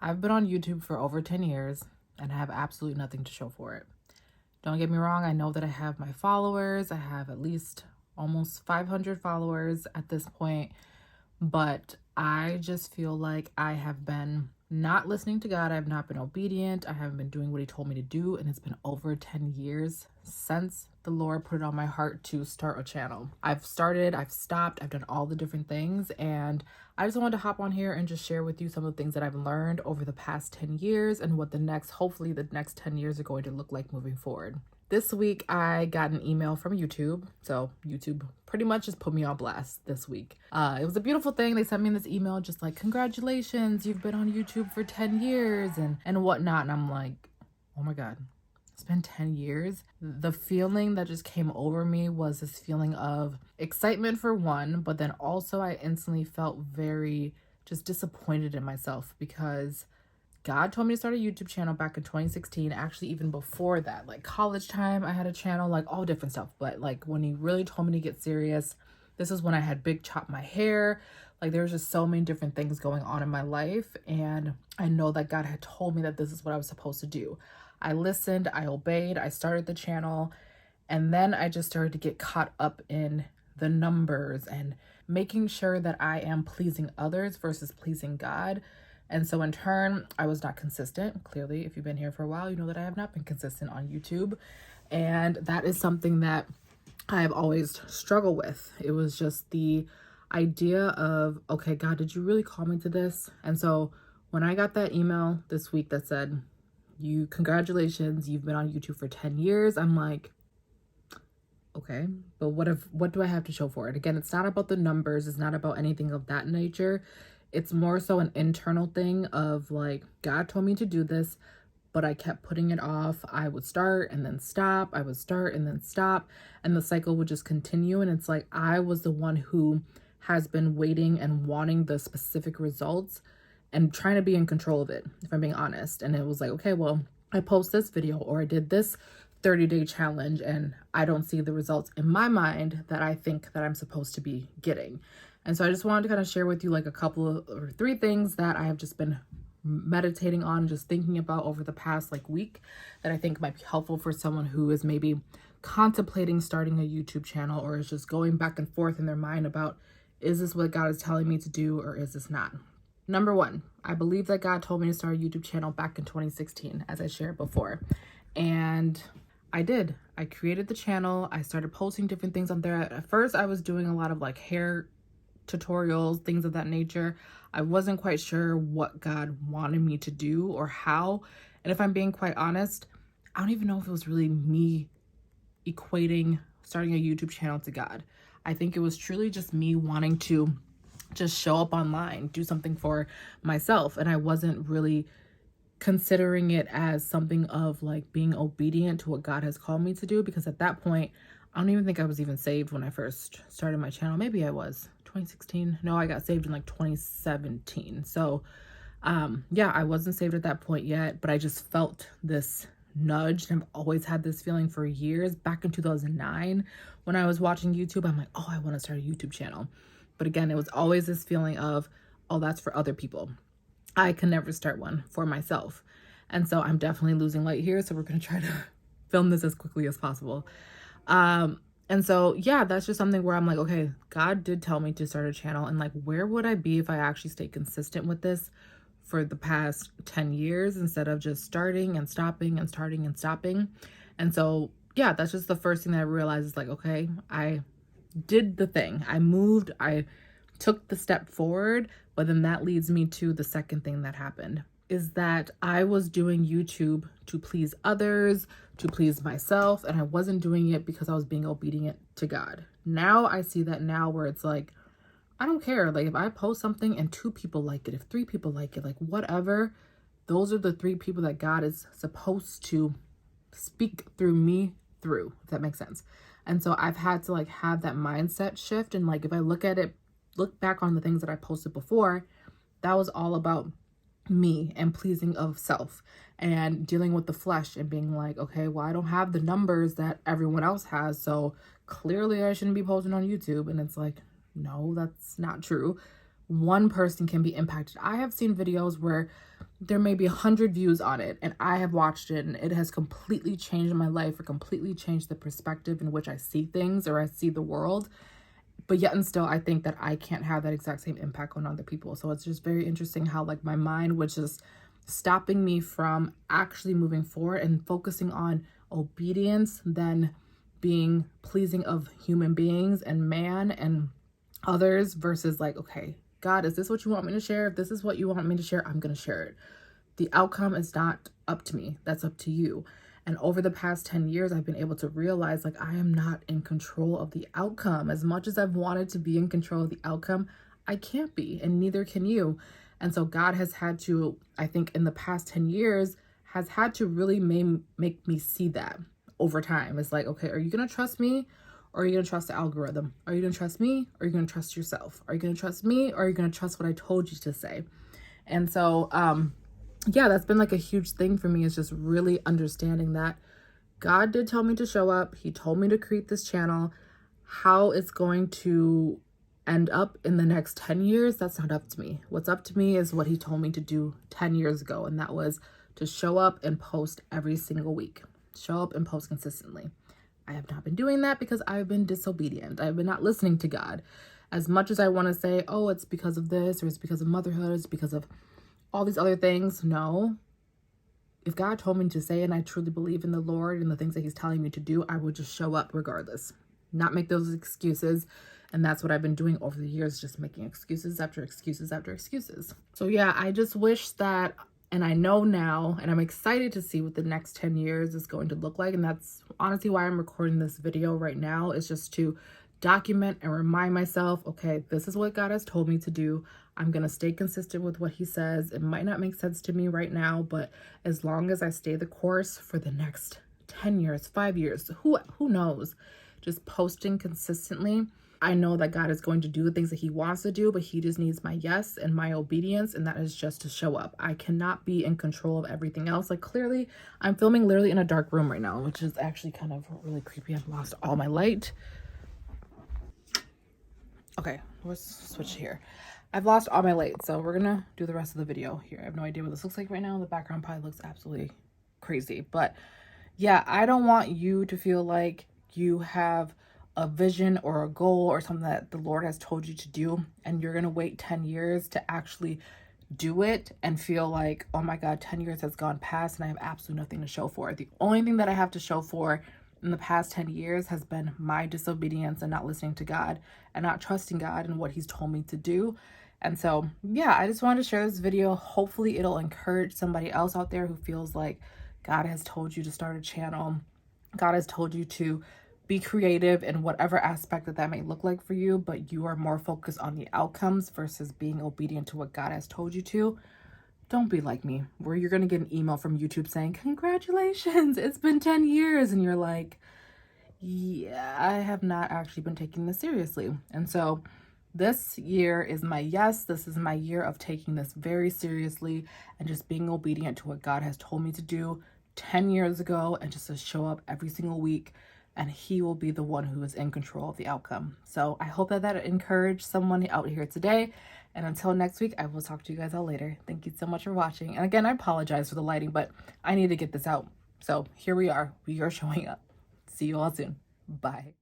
I've been on YouTube for over 10 years and I have absolutely nothing to show for it. Don't get me wrong, I know that I have my followers. I have at least almost 500 followers at this point, but I just feel like I have been not listening to God. I've not been obedient. I haven't been doing what He told me to do, and it's been over 10 years since the Lord put it on my heart to start a channel. I've started, I've stopped, I've done all the different things, and I just wanted to hop on here and just share with you some of the things that I've learned over the past 10 years and what hopefully the next 10 years are going to look like moving forward. This week, I got an email from YouTube. So YouTube pretty much just put me on blast this week. It was a beautiful thing. They sent me this email just like, congratulations, you've been on YouTube for 10 years and whatnot. And I'm like, oh my God, it's been 10 years. The feeling that just came over me was this feeling of excitement for one, but then also I instantly felt very just disappointed in myself because God told me to start a YouTube channel back in 2016. Actually, even before that, like college time, I had a channel, like all different stuff. But like when He really told me to get serious, this is when I had big chop my hair. Like there was just so many different things going on in my life. And I know that God had told me that this is what I was supposed to do. I listened, I obeyed, I started the channel. And then I just started to get caught up in the numbers and making sure that I am pleasing others versus pleasing God. And so in turn, I was not consistent. Clearly, if you've been here for a while, you know that I have not been consistent on YouTube. And that is something that I have always struggled with. It was just the idea of, okay, God, did you really call me to this? And so when I got that email this week that said, congratulations, you've been on YouTube for 10 years, I'm like, okay, but what do I have to show for it? Again, it's not about the numbers. It's not about anything of that nature. It's more so an internal thing of like, God told me to do this, but I kept putting it off. I would start and then stop. I would start and then stop. And the cycle would just continue. And it's like, I was the one who has been waiting and wanting the specific results and trying to be in control of it, if I'm being honest. And it was like, okay, well, I post this video or I did this 30-day challenge and I don't see the results in my mind that I think that I'm supposed to be getting. And so I just wanted to kind of share with you like a couple of or three things that I have just been meditating on, just thinking about over the past like week that I think might be helpful for someone who is maybe contemplating starting a YouTube channel or is just going back and forth in their mind about, is this what God is telling me to do or is this not? Number one, I believe that God told me to start a YouTube channel back in 2016, as I shared before. And I did. I created the channel. I started posting different things on there. At first, I was doing a lot of like hair tutorials, things of that nature. I wasn't quite sure what God wanted me to do or how. And if I'm being quite honest, I don't even know if it was really me equating starting a YouTube channel to God. I think it was truly just me wanting to just show up online, do something for myself. And I wasn't really considering it as something of like being obedient to what God has called me to do, because at that point, I don't even think I was even saved when I first started my channel. Maybe I was 2016. No, I got saved in like 2017. So yeah, I wasn't saved at that point yet, but I just felt this nudge. And I've always had this feeling for years. Back in 2009, when I was watching YouTube, I'm like, oh, I want to start a YouTube channel. But again, it was always this feeling of, oh, that's for other people. I can never start one for myself. And so I'm definitely losing light here. So we're going to try to film this as quickly as possible. And so, yeah, that's just something where I'm like, okay, God did tell me to start a channel, and like, where would I be if I actually stayed consistent with this for the past 10 years instead of just starting and stopping and starting and stopping? And so, yeah, that's just the first thing that I realized is like, okay, I did the thing. I moved, I took the step forward, but then that leads me to the second thing that happened is that I was doing YouTube to please others, to please myself, and I wasn't doing it because I was being obedient to God. Now I see that now where it's like, I don't care. Like if I post something and 2 people like it, if 3 people like it, like whatever, those are the 3 people that God is supposed to speak through me through, if that makes sense. And so I've had to like have that mindset shift. And like, if I look back on the things that I posted before, that was all about me and pleasing of self and dealing with the flesh and being like, okay, well, I don't have the numbers that everyone else has, so clearly I shouldn't be posting on YouTube. And it's like, no, that's not true. one person can be impacted. I have seen videos where there may be 100 views on it and I have watched it and it has completely changed my life or completely changed the perspective in which I see things or I see the world. But yet and still, I think that I can't have that exact same impact on other people. So it's just very interesting how like my mind was just stopping me from actually moving forward and focusing on obedience, then being pleasing of human beings and man and others versus like, okay, God, is this what you want me to share? If this is what you want me to share, I'm going to share it. The outcome is not up to me. That's up to you. And over the past 10 years, I've been able to realize like I am not in control of the outcome. As much as I've wanted to be in control of the outcome, I can't be, and neither can you. And so God has had to, I think in the past 10 years, has had to really make me see that over time. It's like, okay, are you going to trust me? Or are you going to trust the algorithm? Are you going to trust me? Or are you going to trust yourself? Are you going to trust me? Or are you going to trust what I told you to say? And so, yeah, that's been like a huge thing for me, is just really understanding that God did tell me to show up. He told me to create this channel. How it's going to end up in the next 10 years, that's not up to me. What's up to me is what he told me to do 10 years ago. And that was to show up and post every single week. Show up and post consistently. I have not been doing that because I've been disobedient. I've been not listening to God. As much as I want to say, oh, it's because of this, or it's because of motherhood, it's because of all these other things. No. If God told me to say it and I truly believe in the Lord and the things that he's telling me to do, I will just show up regardless. Not make those excuses. And that's what I've been doing over the years, just making excuses after excuses after excuses. So yeah, I just wish that, and I know now, and I'm excited to see what the next 10 years is going to look like. And that's honestly why I'm recording this video right now, is just to document and remind myself, okay, this is what God has told me to do. I'm going to stay consistent with what he says. It might not make sense to me right now, but as long as I stay the course for the next 10 years, 5 years, who knows, just posting consistently, I know that God is going to do the things that he wants to do, but he just needs my yes and my obedience. And that is just to show up. I cannot be in control of everything else. Like clearly I'm filming literally in a dark room right now, which is actually kind of really creepy. I've lost all my light. Okay, let's switch here. I've lost all my light, so we're gonna do the rest of the video here. I have no idea what this looks like right now. The background probably looks absolutely crazy, but yeah, I don't want you to feel like you have a vision or a goal or something that the Lord has told you to do, and you're gonna wait 10 years to actually do it and feel like, oh my God, 10 years has gone past and I have absolutely nothing to show for it. The only thing that I have to show for in the past 10 years has been my disobedience and not listening to God and not trusting God and what he's told me to do. And so, yeah, I just wanted to share this video. Hopefully it'll encourage somebody else out there who feels like God has told you to start a channel. God has told you to be creative in whatever aspect that may look like for you, but you are more focused on the outcomes versus being obedient to what God has told you to. Don't be like me, where you're going to get an email from YouTube saying, congratulations, it's been 10 years. And you're like, yeah, I have not actually been taking this seriously. And so this year is my yes. This is my year of taking this very seriously and just being obedient to what God has told me to do 10 years ago, and just to show up every single week, and he will be the one who is in control of the outcome. So I hope that encouraged someone out here today. And until next week, I will talk to you guys all later. Thank you so much for watching. And again, I apologize for the lighting, but I need to get this out. So here we are. We are showing up. See you all soon. Bye.